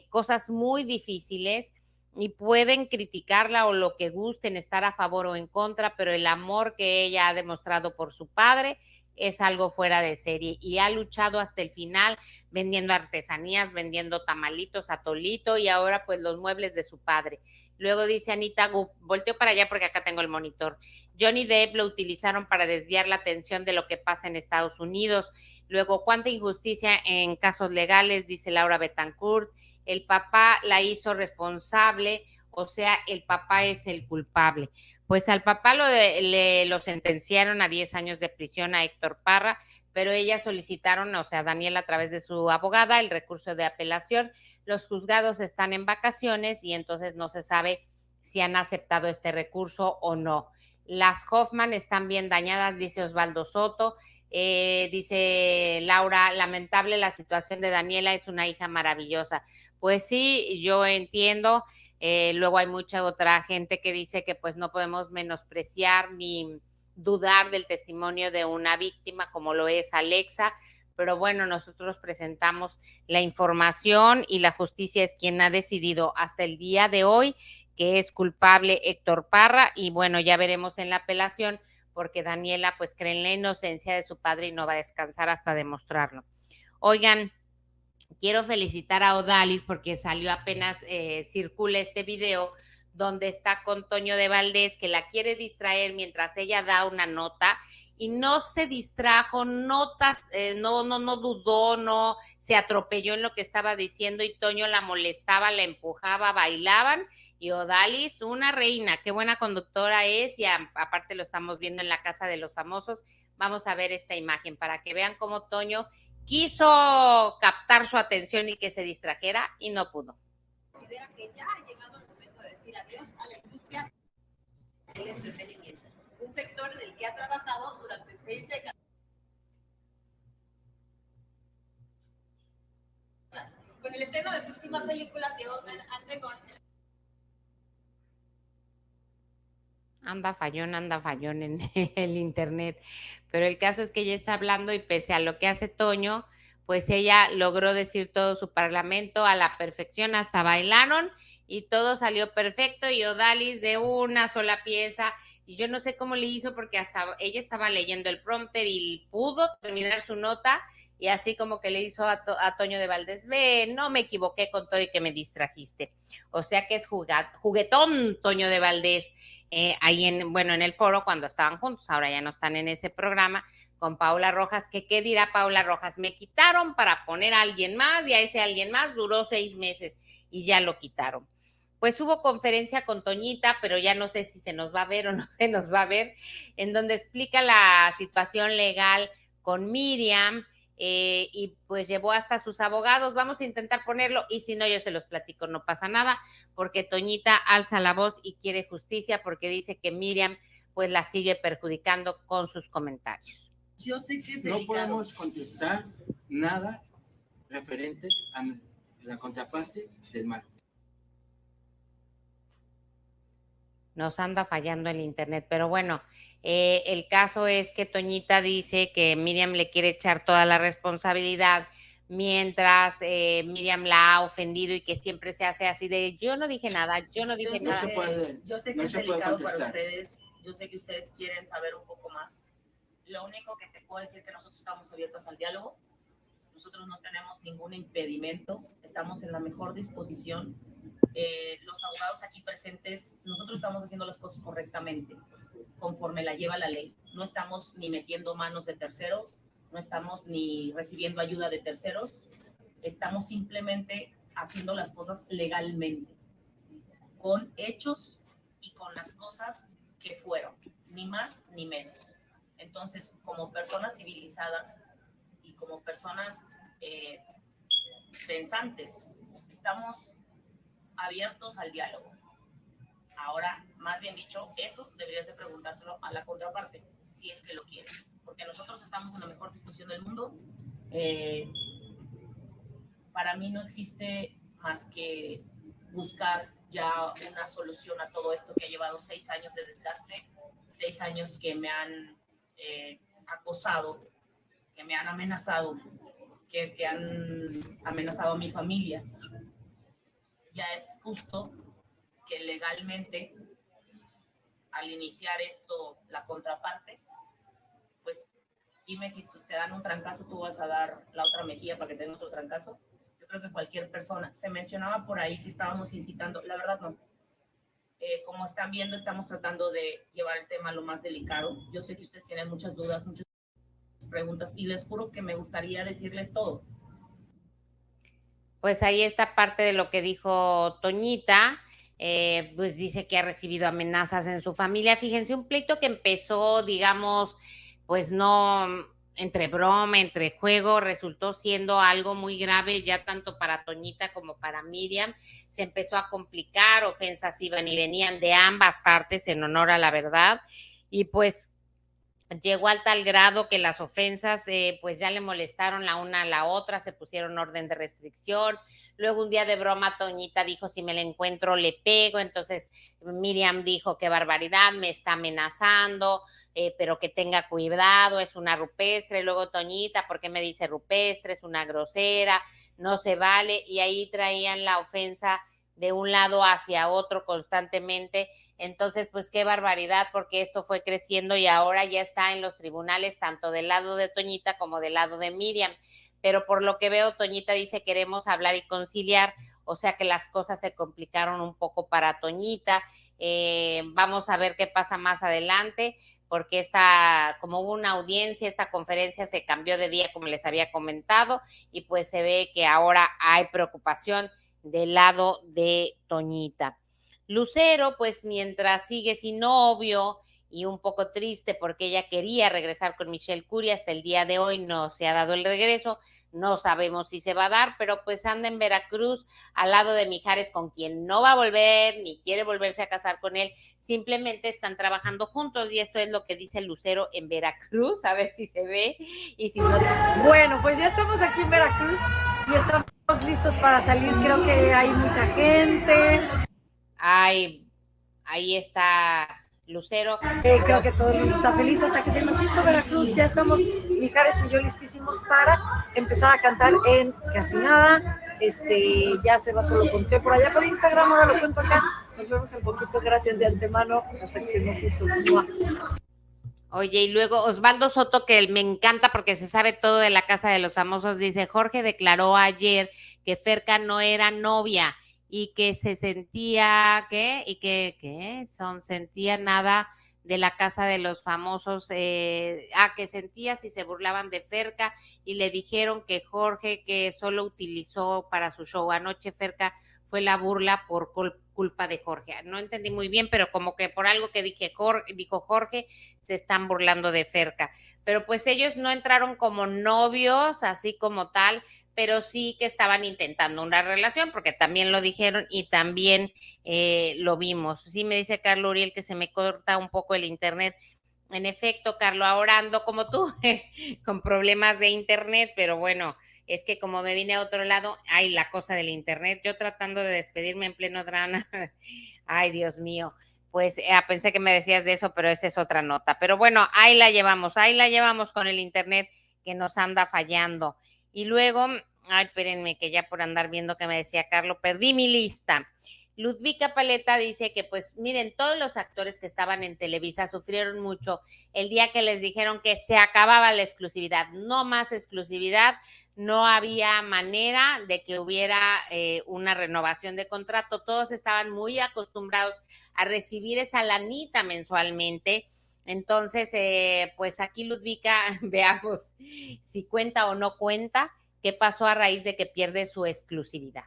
[SPEAKER 1] cosas muy difíciles y pueden criticarla o lo que gusten, estar a favor o en contra, pero el amor que ella ha demostrado por su padre es algo fuera de serie y ha luchado hasta el final vendiendo artesanías, vendiendo tamalitos, atolito y ahora pues los muebles de su padre. Luego dice Anita, volteo para allá porque acá tengo el monitor. Johnny Depp lo utilizaron para desviar la atención de lo que pasa en Estados Unidos. Luego, cuánta injusticia en casos legales, dice Laura Betancourt. El papá la hizo responsable, o sea, el papá es el culpable. Pues al papá lo sentenciaron a 10 años de prisión a Héctor Parra, pero ellas solicitaron, o sea, Daniela a través de su abogada, el recurso de apelación. Los juzgados están en vacaciones y entonces no se sabe si han aceptado este recurso o no. Las Hoffman están bien dañadas, dice Osvaldo Soto. Dice Laura, lamentable la situación de Daniela, es una hija maravillosa. Pues sí, yo entiendo. Luego hay mucha otra gente que dice que pues no podemos menospreciar ni dudar del testimonio de una víctima como lo es Alexa, pero bueno, nosotros presentamos la información y la justicia es quien ha decidido hasta el día de hoy que es culpable Héctor Parra y bueno, ya veremos en la apelación porque Daniela pues cree en la inocencia de su padre y no va a descansar hasta demostrarlo. Oigan, quiero felicitar a Odalis porque salió apenas, circula este video donde está con Toño de Valdés que la quiere distraer mientras ella da una nota y no se distrajo, no dudó, no se atropelló en lo que estaba diciendo y Toño la molestaba, la empujaba, bailaban y Odalis, una reina, qué buena conductora es y aparte lo estamos viendo en la Casa de los Famosos. Vamos a ver esta imagen para que vean cómo Toño quiso captar su atención y que se distrajera y no pudo.
[SPEAKER 12] Considera que ya ha llegado el momento de decir adiós a la industria del entretenimiento, un sector en el que ha trabajado durante 6 décadas. Con el estreno de su última película, The Old Man and the Gun.
[SPEAKER 1] Anda fallón en el internet, pero el caso es que ella está hablando y pese a lo que hace Toño, pues ella logró decir todo su parlamento a la perfección, hasta bailaron y todo salió perfecto y Odalis de una sola pieza y yo no sé cómo le hizo porque hasta ella estaba leyendo el prompter y pudo terminar su nota y así como que le hizo a Toño de Valdés, ve, no me equivoqué con todo y que me distrajiste, o sea que es juguetón Toño de Valdés. Ahí en el foro cuando estaban juntos, ahora ya no están en ese programa, con Paula Rojas, que qué dirá Paula Rojas, me quitaron para poner a alguien más y a ese alguien más duró 6 meses y ya lo quitaron. pues hubo conferencia con Toñita, pero ya no sé si se nos va a ver o no se nos va a ver, en donde explica la situación legal con Miriam, y pues llevó hasta sus abogados. Vamos a intentar ponerlo y si no yo se los platico, no pasa nada, porque Toñita alza la voz y quiere justicia porque dice que Miriam pues la sigue perjudicando con sus comentarios.
[SPEAKER 13] Yo sé que es delicado. No podemos contestar nada referente a la contraparte del marco.
[SPEAKER 1] Nos anda fallando el internet, pero bueno, el caso es que Toñita dice que Miriam le quiere echar toda la responsabilidad mientras Miriam la ha ofendido y que siempre se hace así de yo no dije nada, yo no dije nada.
[SPEAKER 13] Yo sé que es delicado para ustedes, yo sé que ustedes quieren saber un poco más. Lo único que te puedo decir es que nosotros estamos abiertos al diálogo, nosotros no tenemos ningún impedimento, estamos en la mejor disposición. Los abogados aquí presentes, nosotros estamos haciendo las cosas correctamente, conforme la lleva la ley. No estamos ni metiendo manos de terceros, no estamos ni recibiendo ayuda de terceros, estamos simplemente haciendo las cosas legalmente, con hechos y con las cosas que fueron, ni más ni menos. Entonces, como personas civilizadas y como personas pensantes, estamos abiertos al diálogo. Ahora, más bien dicho, eso deberías de preguntárselo a la contraparte, si es que lo quiere, porque nosotros estamos en la mejor disposición del mundo. Para mí no existe más que buscar ya una solución a todo esto que ha llevado 6 años de desgaste, 6 años que me han acosado, que me han amenazado, que han amenazado a mi familia. Ya es justo que legalmente, al iniciar esto, la contraparte, pues dime si te dan un trancazo, tú vas a dar la otra mejilla para que te den otro trancazo. Yo creo que cualquier persona, se mencionaba por ahí que estábamos incitando, la verdad no. Como están viendo, estamos tratando de llevar el tema lo más delicado. Yo sé que ustedes tienen muchas dudas, muchas preguntas, y les juro que me gustaría decirles todo.
[SPEAKER 1] Pues ahí está parte de lo que dijo Toñita, pues dice que ha recibido amenazas en su familia. Fíjense, un pleito que empezó, digamos, pues no entre broma, entre juego, resultó siendo algo muy grave ya tanto para Toñita como para Miriam. Se empezó a complicar, ofensas iban y venían de ambas partes en honor a la verdad y pues llegó al tal grado que las ofensas pues ya le molestaron la una a la otra, se pusieron orden de restricción. Luego un día de broma Toñita dijo si me la encuentro le pego, entonces Miriam dijo qué barbaridad, me está amenazando, pero que tenga cuidado, es una rupestre. Luego Toñita, ¿por qué me dice rupestre? Es una grosera, no se vale, y ahí traían la ofensa de un lado hacia otro constantemente. Entonces, pues qué barbaridad, porque esto fue creciendo y ahora ya está en los tribunales, tanto del lado de Toñita como del lado de Miriam. Pero por lo que veo, Toñita dice queremos hablar y conciliar, o sea que las cosas se complicaron un poco para Toñita. Vamos a ver qué pasa más adelante, porque como hubo una audiencia, esta conferencia se cambió de día, como les había comentado, y pues se ve que ahora hay preocupación del lado de Toñita. Lucero, pues mientras sigue sin novio y un poco triste porque ella quería regresar con Michelle Curie, hasta el día de hoy no se ha dado el regreso, no sabemos si se va a dar, pero pues anda en Veracruz al lado de Mijares, con quien no va a volver ni quiere volverse a casar con él, simplemente están trabajando juntos y esto es lo que dice Lucero en Veracruz, a ver si se ve y si no.
[SPEAKER 14] Bueno, pues ya estamos aquí en Veracruz y estamos listos para salir, creo que hay mucha gente.
[SPEAKER 1] Ahí está Lucero.
[SPEAKER 14] Creo que todo el mundo está feliz hasta que se nos hizo Veracruz. Ya estamos, Mijares y yo, listísimos para empezar a cantar en Casi Nada. Ya hace rato lo conté por allá por Instagram, ahora lo cuento acá. Nos vemos un poquito, gracias de antemano, hasta que se nos hizo.
[SPEAKER 1] Oye, y luego Osvaldo Soto, que me encanta porque se sabe todo de la Casa de los Famosos, dice, Jorge declaró ayer que Ferca no era novia y que se sentía, sentía nada de la Casa de los Famosos, que sentía si se burlaban de Ferca, y le dijeron que Jorge, que solo utilizó para su show. Anoche Ferca fue la burla por culpa de Jorge. No entendí muy bien, pero como que por algo que dijo Jorge, se están burlando de Ferca. Pero pues ellos no entraron como novios, así como tal, pero sí que estaban intentando una relación, porque también lo dijeron y también lo vimos. Sí me dice Carlos Uriel que se me corta un poco el internet. En efecto, Carlos, ahora ando como tú, con problemas de internet, pero bueno, es que como me vine a otro lado, ay, la cosa del internet, yo tratando de despedirme en pleno drama, ay, Dios mío, pues pensé que me decías de eso, pero esa es otra nota. Pero bueno, ahí la llevamos con el internet que nos anda fallando. Y luego, ay, espérenme, que ya por andar viendo que me decía Carlos, perdí mi lista. Ludvika Paleta dice que pues miren, todos los actores que estaban en Televisa sufrieron mucho el día que les dijeron que se acababa la exclusividad, no más exclusividad, no había manera de que hubiera una renovación de contrato, todos estaban muy acostumbrados a recibir esa lanita mensualmente. Entonces, pues aquí Ludvika, veamos si cuenta o no cuenta, qué pasó a raíz de que pierde su exclusividad.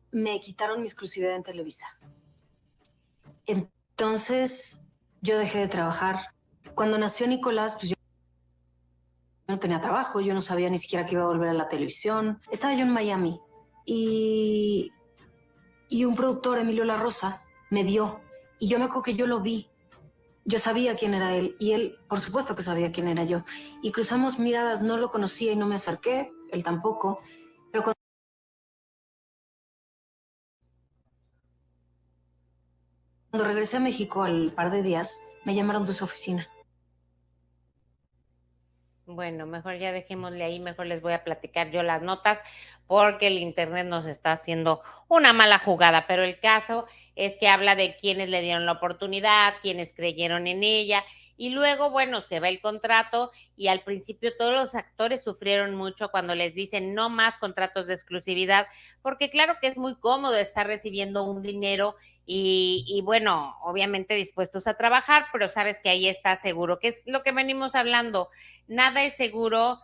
[SPEAKER 15] Me quitaron mi exclusividad en Televisa. Entonces, yo dejé de trabajar. Cuando nació Nicolás, pues yo no tenía trabajo, yo no sabía ni siquiera que iba a volver a la televisión. Estaba yo en Miami y un productor, Emilio La Rosa, me vio y yo me acuerdo que yo lo vi. Yo sabía quién era él y él, por supuesto que sabía quién era yo. Y cruzamos miradas, no lo conocía y no me acerqué, él tampoco. Pero cuando regresé a México al par de días, me llamaron de su oficina.
[SPEAKER 1] Bueno, mejor ya dejémosle ahí, mejor les voy a platicar yo las notas porque el internet nos está haciendo una mala jugada, pero el caso es que habla de quienes le dieron la oportunidad, quienes creyeron en ella y luego, bueno, se va el contrato y al principio todos los actores sufrieron mucho cuando les dicen no más contratos de exclusividad, porque claro que es muy cómodo estar recibiendo un dinero y bueno, obviamente dispuestos a trabajar, pero sabes que ahí está seguro, que es lo que venimos hablando. Nada es seguro,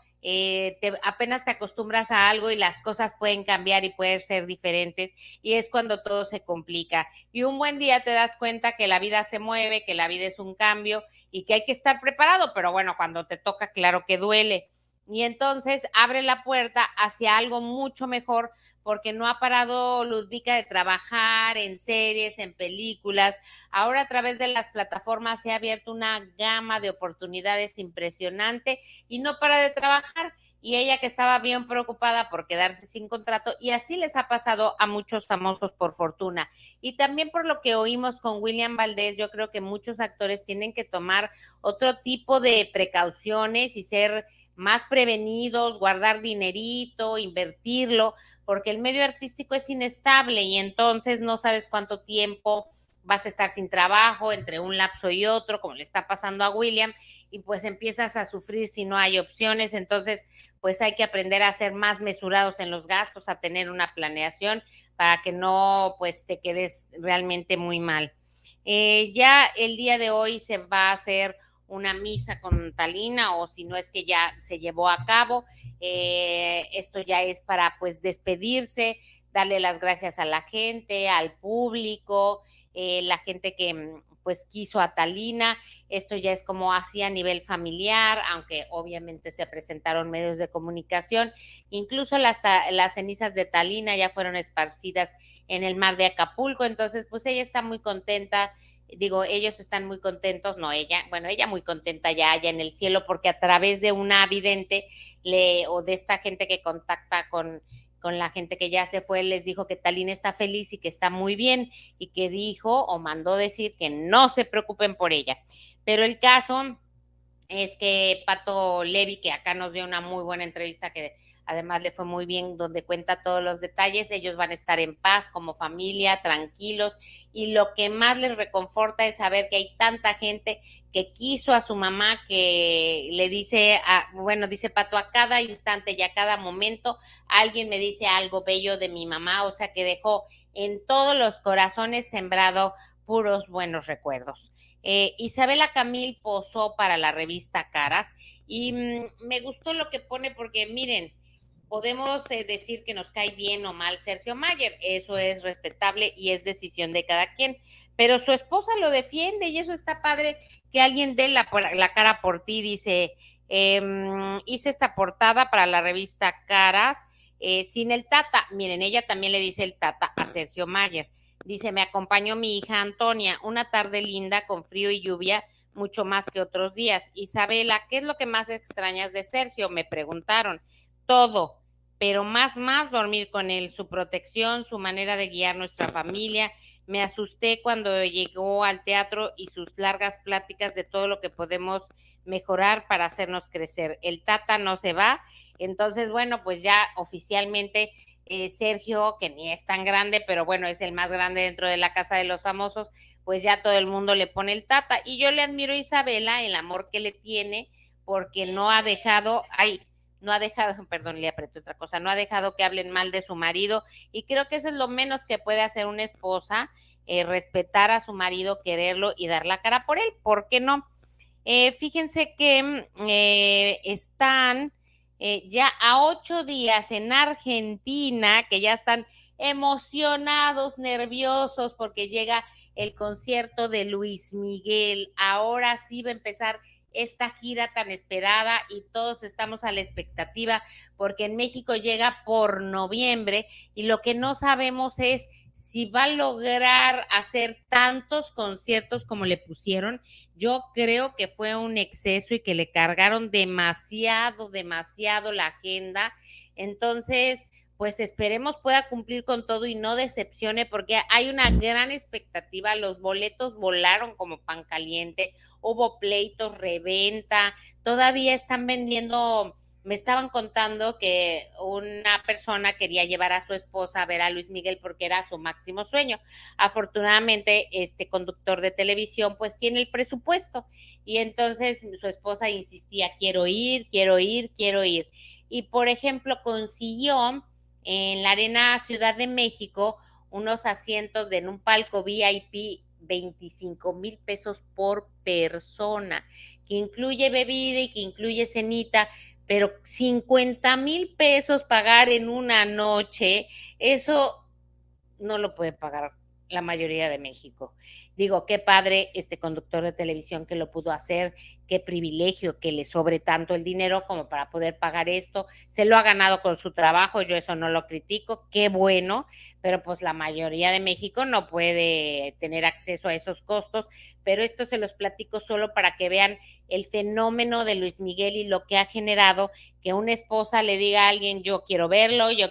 [SPEAKER 1] apenas te acostumbras a algo y las cosas pueden cambiar y pueden ser diferentes y es cuando todo se complica. Y un buen día te das cuenta que la vida se mueve, que la vida es un cambio y que hay que estar preparado, pero bueno, cuando te toca, claro que duele. Y entonces abre la puerta hacia algo mucho mejor porque no ha parado Ludvika de trabajar en series, en películas. Ahora a través de las plataformas se ha abierto una gama de oportunidades impresionante y no para de trabajar. Y ella que estaba bien preocupada por quedarse sin contrato, y así les ha pasado a muchos famosos por fortuna. Y también por lo que oímos con William Valdés, yo creo que muchos actores tienen que tomar otro tipo de precauciones y ser más prevenidos, guardar dinerito, invertirlo, porque el medio artístico es inestable y entonces no sabes cuánto tiempo vas a estar sin trabajo entre un lapso y otro, como le está pasando a William, y pues empiezas a sufrir si no hay opciones. Entonces pues hay que aprender a ser más mesurados en los gastos, a tener una planeación para que no pues te quedes realmente muy mal. Ya el día de hoy se va a hacer una misa con Thalina, o si no es que ya se llevó a cabo. Esto ya es para pues despedirse, darle las gracias a la gente, al público, la gente que pues quiso a Thalina. Esto ya es como así a nivel familiar, aunque obviamente se presentaron medios de comunicación. Incluso las cenizas de Thalina ya fueron esparcidas en el mar de Acapulco, entonces pues ella está muy contenta. Digo, ellos están muy contentos, no ella, bueno, ella muy contenta ya allá en el cielo, porque a través de una vidente o de esta gente que contacta con la gente que ya se fue, les dijo que Thalina está feliz y que está muy bien, y que dijo o mandó decir que no se preocupen por ella. Pero el caso es que Pato Levi, que acá nos dio una muy buena entrevista, que además le fue muy bien, donde cuenta todos los detalles, ellos van a estar en paz como familia, tranquilos, y lo que más les reconforta es saber que hay tanta gente que quiso a su mamá, que le dice, dice Pato, a cada instante y a cada momento alguien me dice algo bello de mi mamá, o sea que dejó en todos los corazones sembrado puros buenos recuerdos. Isabela Camil posó para la revista Caras y me gustó lo que pone, porque miren, podemos decir que nos cae bien o mal Sergio Mayer, eso es respetable y es decisión de cada quien, pero su esposa lo defiende y eso está padre, que alguien dé la cara por ti. Dice, hice esta portada para la revista Caras, sin el Tata. Miren, ella también le dice el Tata a Sergio Mayer. Dice, me acompañó mi hija Antonia, una tarde linda con frío y lluvia, mucho más que otros días. Isabela, ¿qué es lo que más extrañas de Sergio? Me preguntaron. Todo, pero más dormir con él, su protección, su manera de guiar nuestra familia. Me asusté cuando llegó al teatro y sus largas pláticas de todo lo que podemos mejorar para hacernos crecer. El Tata no se va, entonces, bueno, pues ya oficialmente Sergio, que ni es tan grande, pero bueno, es el más grande dentro de la Casa de los Famosos, pues ya todo el mundo le pone el Tata. Y yo le admiro a Isabela el amor que le tiene, porque no ha dejado, perdón, le apreté otra cosa, no ha dejado que hablen mal de su marido, y creo que eso es lo menos que puede hacer una esposa, respetar a su marido, quererlo y dar la cara por él. ¿Por qué no? Fíjense que están ya a 8 días en Argentina, que ya están emocionados, nerviosos, porque llega el concierto de Luis Miguel. Ahora sí va a empezar esta gira tan esperada y todos estamos a la expectativa, porque en México llega por noviembre y lo que no sabemos es si va a lograr hacer tantos conciertos como le pusieron. Yo creo que fue un exceso y que le cargaron demasiado la agenda. Entonces, pues esperemos pueda cumplir con todo y no decepcione, porque hay una gran expectativa. Los boletos volaron como pan caliente, hubo pleitos, reventa, todavía están vendiendo. Me estaban contando que una persona quería llevar a su esposa a ver a Luis Miguel porque era su máximo sueño. Afortunadamente, este conductor de televisión pues tiene el presupuesto, y entonces su esposa insistía, quiero ir. Y por ejemplo, consiguió en la Arena Ciudad de México unos asientos en un palco VIP, 25,000 pesos por persona, que incluye bebida y que incluye cenita. Pero 50,000 pesos pagar en una noche, eso no lo puede pagar la mayoría de México. Digo, qué padre este conductor de televisión que lo pudo hacer, qué privilegio que le sobre tanto el dinero como para poder pagar esto. Se lo ha ganado con su trabajo, yo eso no lo critico, qué bueno, pero pues la mayoría de México no puede tener acceso a esos costos. Pero esto se los platico solo para que vean el fenómeno de Luis Miguel y lo que ha generado que una esposa le diga a alguien, yo quiero verlo, y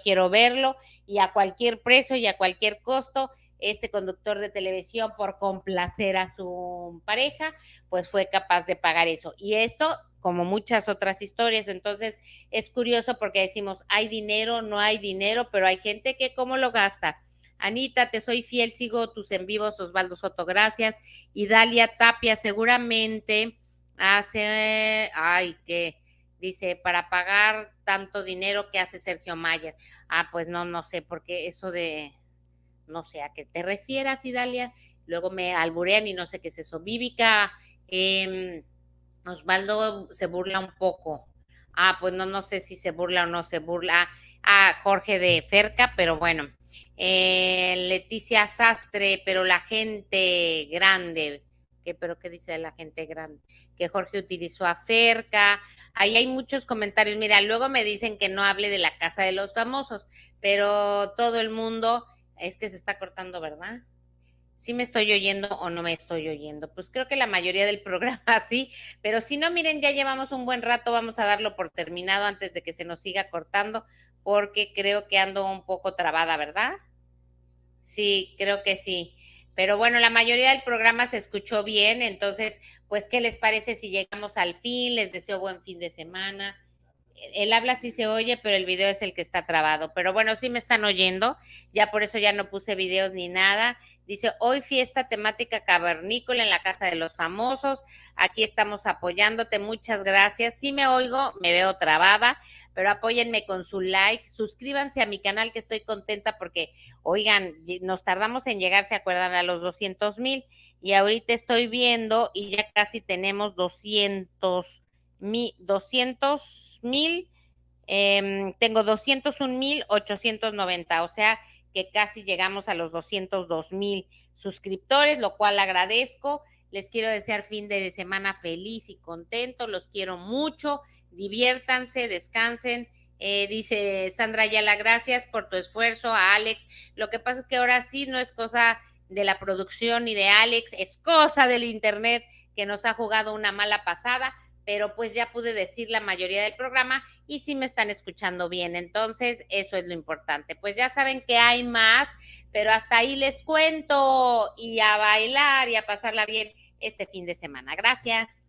[SPEAKER 1] a cualquier precio y a cualquier costo. Este conductor de televisión, por complacer a su pareja, pues fue capaz de pagar eso. Y esto, como muchas otras historias, entonces es curioso porque decimos, hay dinero, no hay dinero, pero hay gente que cómo lo gasta. Anita, te soy fiel, sigo tus en vivos. Osvaldo Soto, gracias. Y Dalia Tapia, seguramente hace, dice, para pagar tanto dinero que hace Sergio Mayer. Pues no sé, porque eso de, no sé a qué te refieras, Idalia. Luego me alburean y no sé qué es eso. Vívica, Osvaldo se burla un poco. Pues no sé si se burla o no se burla. Jorge de Ferca, pero bueno. Leticia Sastre, pero la gente grande, ¿pero qué dice la gente grande? Que Jorge utilizó a Ferca. Ahí hay muchos comentarios. Mira, luego me dicen que no hable de la Casa de los Famosos, pero todo el mundo, es que se está cortando, ¿verdad? ¿Sí me estoy oyendo o no me estoy oyendo? Pues creo que la mayoría del programa sí, pero si no, miren, ya llevamos un buen rato, vamos a darlo por terminado antes de que se nos siga cortando, porque creo que ando un poco trabada, ¿verdad? Sí, creo que sí. Pero bueno, la mayoría del programa se escuchó bien, entonces, pues, ¿qué les parece si llegamos al fin? Les deseo buen fin de semana. El habla sí se oye, pero el video es el que está trabado. Pero bueno, sí me están oyendo, ya por eso ya no puse videos ni nada. Dice, hoy fiesta temática cavernícola en la Casa de los Famosos. Aquí estamos apoyándote, muchas gracias. Sí me oigo, me veo trabada, pero apóyenme con su like. Suscríbanse a mi canal, que estoy contenta porque, oigan, nos tardamos en llegar, ¿se acuerdan? A los 200,000. Y ahorita estoy viendo y ya casi tenemos 200,000 Tengo 201,890, o sea que casi llegamos a los 202,000 suscriptores, lo cual agradezco. Les quiero desear fin de semana feliz y contento, los quiero mucho, diviértanse, descansen. Dice Sandra Ayala, gracias por tu esfuerzo, a Alex. Lo que pasa es que ahora sí no es cosa de la producción ni de Alex, es cosa del internet que nos ha jugado una mala pasada, pero pues ya pude decir la mayoría del programa y sí me están escuchando bien, entonces eso es lo importante. Pues ya saben que hay más, pero hasta ahí les cuento, y a bailar y a pasarla bien este fin de semana. Gracias.